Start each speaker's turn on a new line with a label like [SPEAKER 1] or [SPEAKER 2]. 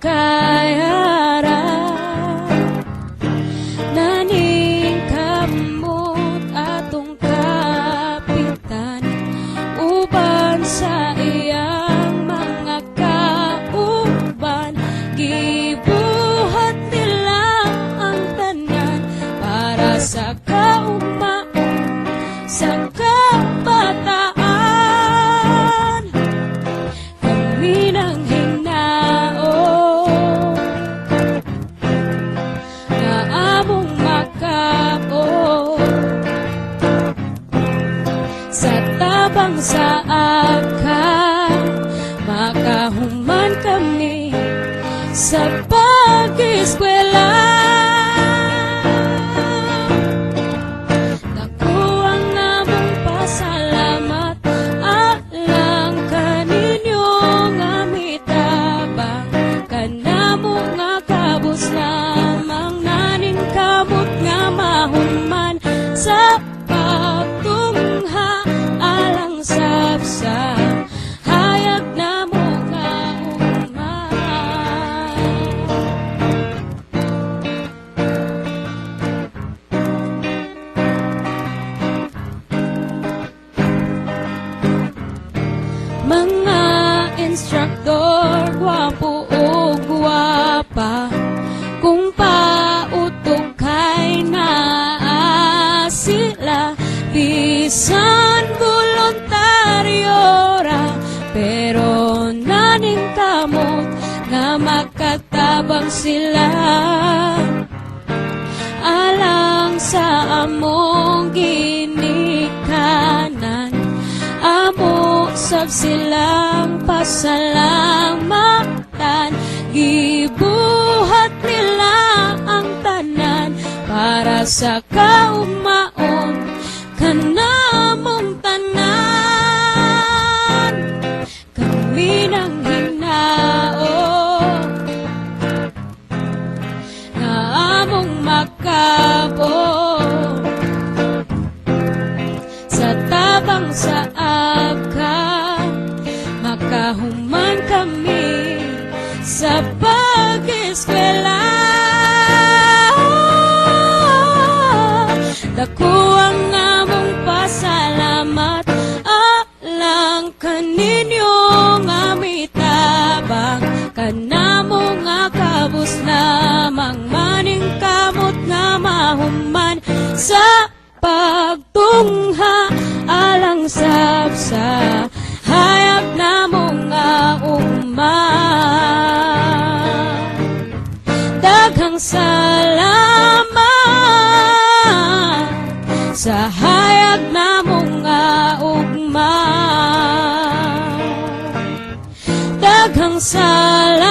[SPEAKER 1] kayara naning kamot atong kapitan uban sa iyang mga kauban gibuhat nila ang tanan para sa kaumaon sa kabataan kami nang hinaon na among makapon sa tabang sa akan makahuman kami sa pag-eskwela. Dako ang namong pasalamat alang kaninyo nga mitabang kanamo nga kabus lamang naning kamot nga mahuman sa pagtungha alang sabsa hayag namo nga human. Mga instruktor, gwapo o gwapa, kung pautok kay naa sila, bisan voluntaryo ra, pero naning kamot nga makatabang sila alang sa among ginikanan. Amo sab silang pasalamatan gibuhat nila ang tanan para sa kaumaon kanamong tanan kami nang hinaon na among makapon sa tabang sa makahuman kami sa pag-eskwela. Dako ang among pasalamat alang kaninyo nga mitabang kanamo nga kabus lamang maning kamot nga mahuman sa pagtungha alang sabsa hayag namo nga uman. Daghang salamat sa hayag namo nga ugman. Daghang salamat